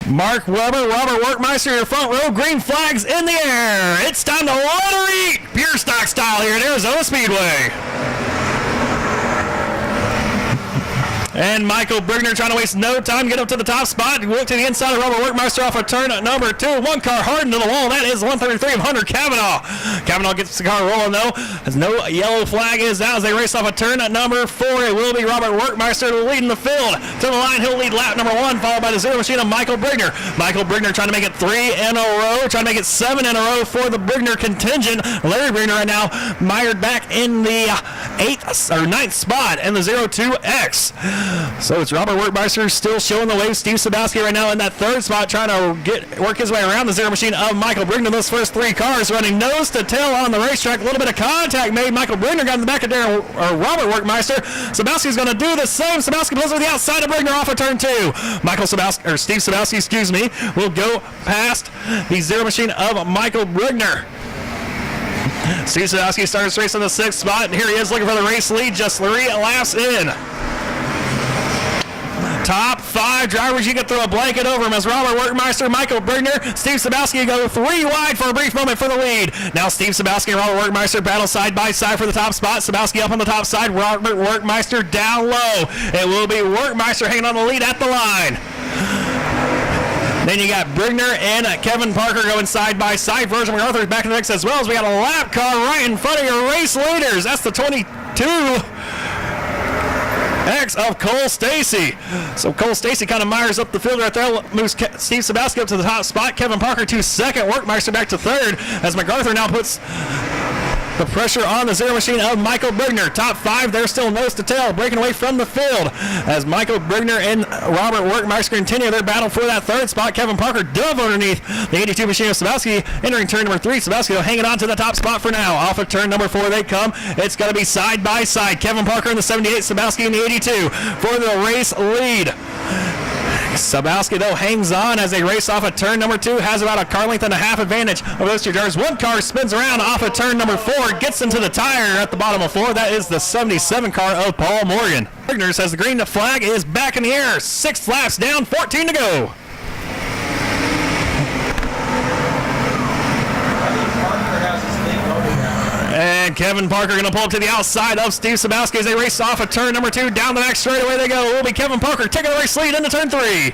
Mark Weber, Robert Workmeister, your front row, green flags in the air. It's time to let her eat. Pure stock style here at Arizona Speedway. And Michael Brigner trying to waste no time, get up to the top spot. Look to the inside of Robert Workmeister off of turn number 2. One car hardened to the wall. That is 133 of Hunter Cavanaugh. Cavanaugh gets the car rolling though, as no yellow flag is out as they race off of turn number 4. It will be Robert Workmeister leading the field. To the line, he'll lead lap number 1, followed by the zero machine of Michael Brigner. Michael Brigner trying to make it 3 in a row, trying to make it 7 in a row for the Brigner contingent. Larry Brigner right now mired back in the 9th spot in the 02X. So it's Robert Workmeister still showing the way. Steve Sabowski right now in that 3rd spot, trying to work his way around the zero machine of Michael Brigner. Those first 3 cars running nose to tail on the racetrack. A little bit of contact made. Michael Brigner got in the back of Robert Workmeister. Sabowski's going to do the same. Sabowski pulls over the outside of Brigner off of turn 2. Steve Sabowski, will go past the zero machine of Michael Brigner. Steve Sabowski starts racing the 6th spot, and here he is looking for the race lead, just 3 laps in. Top 5 drivers, you can throw a blanket over him as Robert Workmeister, Michael Brigner, Steve Sabowski go 3 wide for a brief moment for the lead. Now Steve Sabowski and Robert Workmeister battle side by side for the top spot. Sabowski up on the top side, Robert Workmeister down low. It will be Workmeister hanging on the lead at the line. Then you got Brigner and Kevin Parker going side by side. Virgil MacArthur back in the mix as well, as we got a lap car right in front of your race leaders. That's the 22. X of Cole Stacy. So Cole Stacy kind of mires up the field right there, moves Steve Sabowski up to the top spot. Kevin Parker to 2nd, Workmeister back to 3rd, as MacArthur now puts the pressure on the zero machine of Michael Brigner. Top 5, they're still nose to tail, breaking away from the field as Michael Brigner and Robert Workmeister continue their battle for that 3rd spot. Kevin Parker dove underneath the 82 machine of Sabowski, entering turn number 3. Sabowski hanging on to the top spot for now. Off of turn number 4 they come. It's going to be side by side. Kevin Parker in the 78, Sabowski in the 82 for the race lead. Sabowski, though, hangs on as they race off of turn number 2, has about a car length and a half advantage of those 2 drivers. One car spins around off of turn number 4, gets into the tire at the bottom of 4. That is the 77 car of Paul Morgan. Brigner says the green flag is back in the air. 6 laps down, 14 to go. And Kevin Parker going to pull up to the outside of Steve Sabowski as they race off of turn number 2. Down the back straightaway they go. It will be Kevin Parker taking the race lead into turn 3.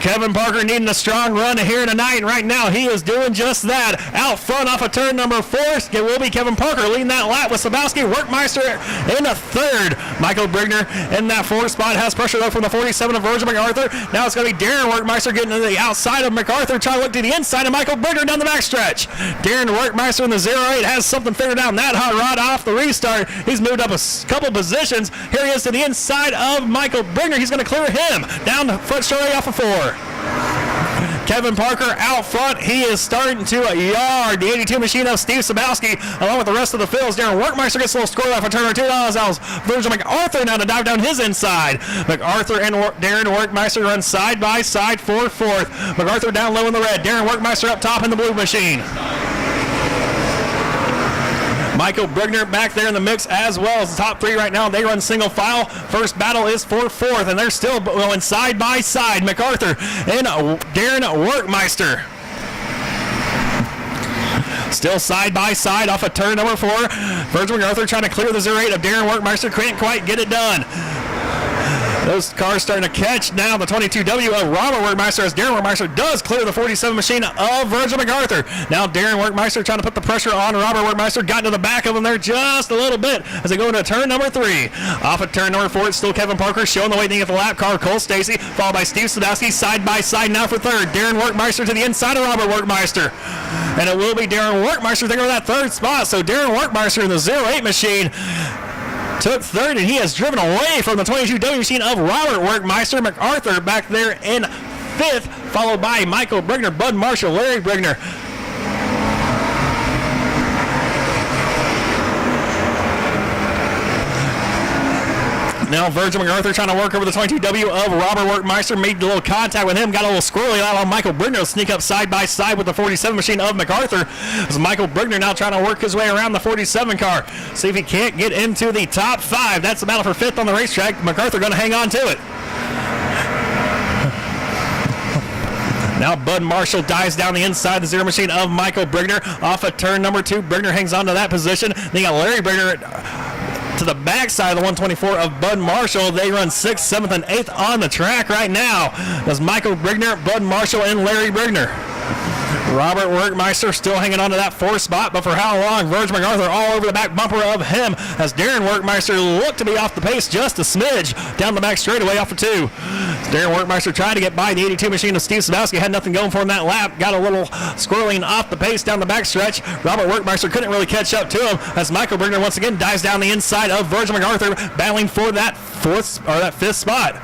Kevin Parker needing a strong run here tonight, and right now he is doing just that. Out front off of turn number 4, it will be Kevin Parker leading that lap with Sabowski. Workmeister in the 3rd. Michael Brigner in that 4th spot has pressure though from the 47 of Virgil MacArthur. Now it's going to be Darren Workmeister getting to the outside of MacArthur, trying to look to the inside of Michael Brigner down the backstretch. Darren Workmeister in the 08 has something figured out. That hot rod off the restart. He's moved up a couple positions. Here he is to the inside of Michael Brigner. He's going to clear him down the front straightaway off of 4. Kevin Parker out front. He is starting to yard the 82 machine of Steve Sabowski along with the rest of the fields. Darren Workmeister gets a little score off of turn 2. Allows Virgil MacArthur now to dive down his inside. MacArthur and Darren Workmeister run side by side for 4th. MacArthur down low in the red. Darren Workmeister up top in the blue machine. Michael Brigner back there in the mix as well as the top 3 right now. They run single file. First battle is for 4th, and they're still going side by side. MacArthur and Darren Workmeister. Still side by side off of turn number 4. Virgil MacArthur trying to clear the 08 of Darren Workmeister. Can't quite get it done. Those cars starting to catch now. The 22W of Robert Workmeister as Darren Workmeister does clear the 47 machine of Virgil MacArthur. Now Darren Workmeister trying to put the pressure on Robert Workmeister. Got to the back of him there just a little bit as they go into turn number 3. Off of turn number 4, it's still Kevin Parker showing the way to get the lap car. Cole Stacy followed by Steve Sabowski side by side now for 3rd. Darren Workmeister to the inside of Robert Workmeister. And it will be Darren Workmeister taking over that 3rd spot. So Darren Workmeister in the 08 machine took 3rd, and he has driven away from the 22W machine of Robert Workmeister. MacArthur back there in 5th, followed by Michael Brigner, Bud Marshall, Larry Brigner. Now Virgil MacArthur trying to work over the 22W of Robert Workmeister. Made a little contact with him. Got a little squirrely out on Michael Brigner to sneak up side by side with the 47 machine of MacArthur. As Michael Brigner now trying to work his way around the 47 car. See if he can't get into the top 5. That's the battle for 5th on the racetrack. MacArthur going to hang on to it. Now Bud Marshall dives down the inside of the Zero Machine of Michael Brigner. Off of turn number 2, Brigner hangs on to that position. Then you got Larry Brigner to the backside of the 124 of Bud Marshall. They run 6th, 7th, and 8th on the track right now. That's Michael Brigner, Bud Marshall, and Larry Brigner. Robert Workmeister still hanging on to that 4th spot, but for how long? Virgil MacArthur all over the back bumper of him as Darren Workmeister looked to be off the pace just a smidge down the back straightaway off of 2. Darren Workmeister tried to get by the 82 machine of Steve Sadowski, had nothing going for him that lap, got a little squirreling off the pace down the back stretch. Robert Workmeister couldn't really catch up to him as Michael Brigner once again dives down the inside of Virgil MacArthur, battling for that 5th spot.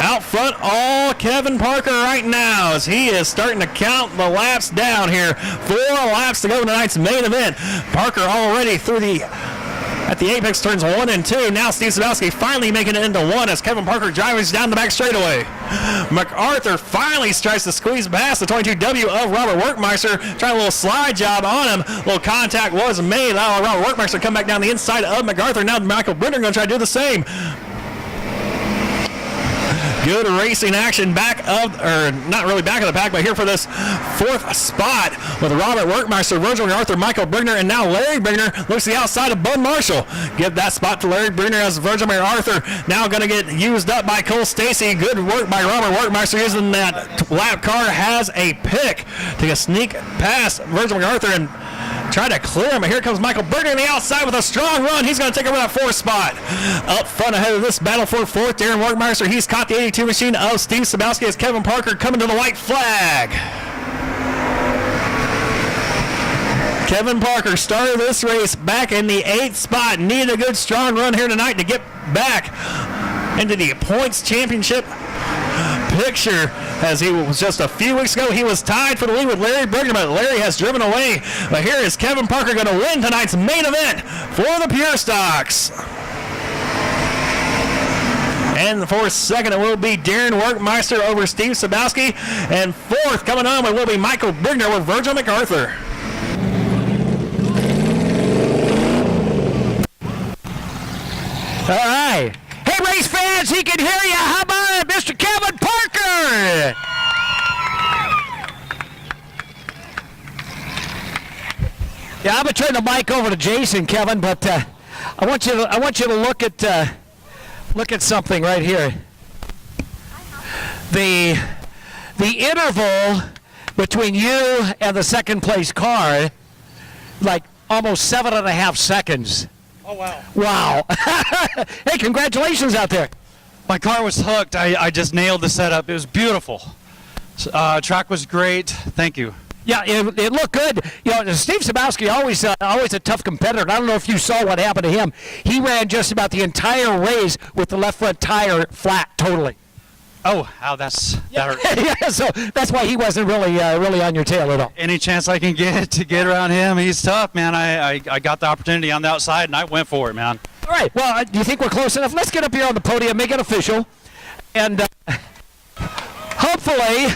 Out front, all Kevin Parker right now as he is starting to count the laps down here. 4 laps to go in tonight's main event. Parker already through at the apex turns 1 and 2. Now Steve Sadowski finally making it into 1 as Kevin Parker drives down the back straightaway. MacArthur finally tries to squeeze past the 22W of Robert Workmeister. Trying a little slide job on him. A little contact was made. Robert Workmeister come back down the inside of MacArthur. Now Michael Brigner going to try to do the same. Good racing action not really back of the pack, but here for this 4th spot with Robert Workmeister, Virgil MacArthur, Michael Brigner, and now Larry Brigner looks to the outside of Bud Marshall. Give that spot to Larry Brigner as Virgil MacArthur now going to get used up by Cole Stacy. Good work by Robert Workmeister using that lap car has a pick to sneak past Virgil MacArthur and try to clear him. Here comes Michael Brigner on the outside with a strong run. He's going to take over that 4th spot. Up front ahead of this battle for 4th, Darren Workmeister. He's caught the 82 machine of Steve Sadowski as Kevin Parker coming to the white flag. Kevin Parker started this race back in the 8th spot. Needed a good strong run here tonight to get back into the points championship picture, as he was just a few weeks ago. He was tied for the lead with Larry Brigner, but Larry has driven away. But here is Kevin Parker going to win tonight's main event for the Pure Stocks. And for 2nd, it will be Darren Workmeister over Steve Sadowski. And 4th, coming on, it will be Michael Brigner over Virgil MacArthur. All right. Hey, race fans, he can hear you. How about it, Mr. Kevin Parker? Yeah, I'm gonna turn the mic over to Jason, Kevin, but I want you to look at something right here. The interval between you and the 2nd place car, like almost 7.5 seconds. Oh, wow. Wow. Hey, congratulations out there. My car was hooked. I just nailed the setup. It was beautiful. Track was great. Thank you. Yeah, it looked good. You know, Steve Sadowski, always a tough competitor. And I don't know if you saw what happened to him. He ran just about the entire race with the left front tire flat totally. Oh, how that hurt. Yeah, so that's why he wasn't really on your tail at all. Any chance I can get to get around him, he's tough, man. I got the opportunity on the outside, and I went for it, man. All right. Well, do you think we're close enough? Let's get up here on the podium, make it official, and hopefully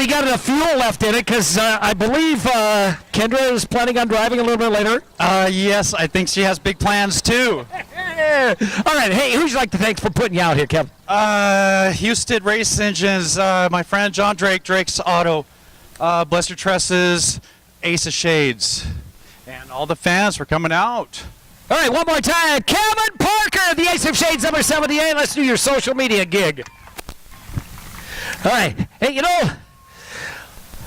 you got enough fuel left in it, because I believe Kendra is planning on driving a little bit later. Yes, I think she has big plans, too. All right. Hey, who'd you like to thank for putting you out here, Kevin? Houston Race Engines, my friend John Drake, Drake's Auto, Bless Tresses, Ace of Shades, and all the fans for coming out. All right, one more time. Kevin Parker, the Ace of Shades, number 78. Let's do your social media gig. All right. Hey, you know,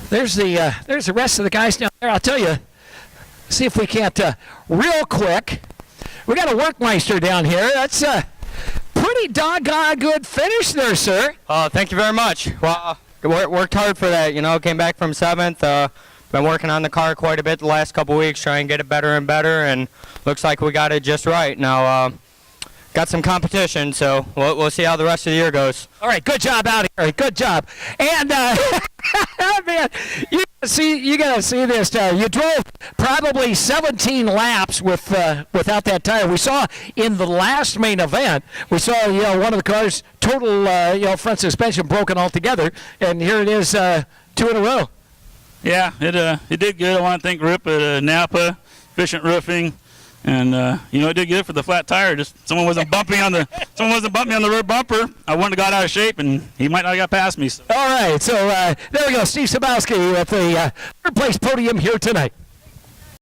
there's the rest of the guys down there. I'll tell you, see if we can't, real quick. We got a Workmeister down here. That's a pretty doggone good finish there, sir. Thank you very much. Well, worked hard for that, you know, came back from 7th. Been working on the car quite a bit the last couple weeks, trying to get it better and better, and looks like we got it just right. Now, got some competition, so we'll see how the rest of the year goes. All right, good job out here. Good job. And, man, you gotta see this. You drove probably 17 laps without that tire. We saw in the last main event, we saw one of the cars total front suspension broken altogether, and here it is 2 in a row. Yeah, it did good. I want to thank Rip at Napa, Efficient Roofing, And it did good for the flat tire. Just someone wasn't bumping me on the rear bumper. I wouldn't have got out of shape, and he might not have got past me. So. All right, so there we go. Steve Sabowski at the third place podium here tonight.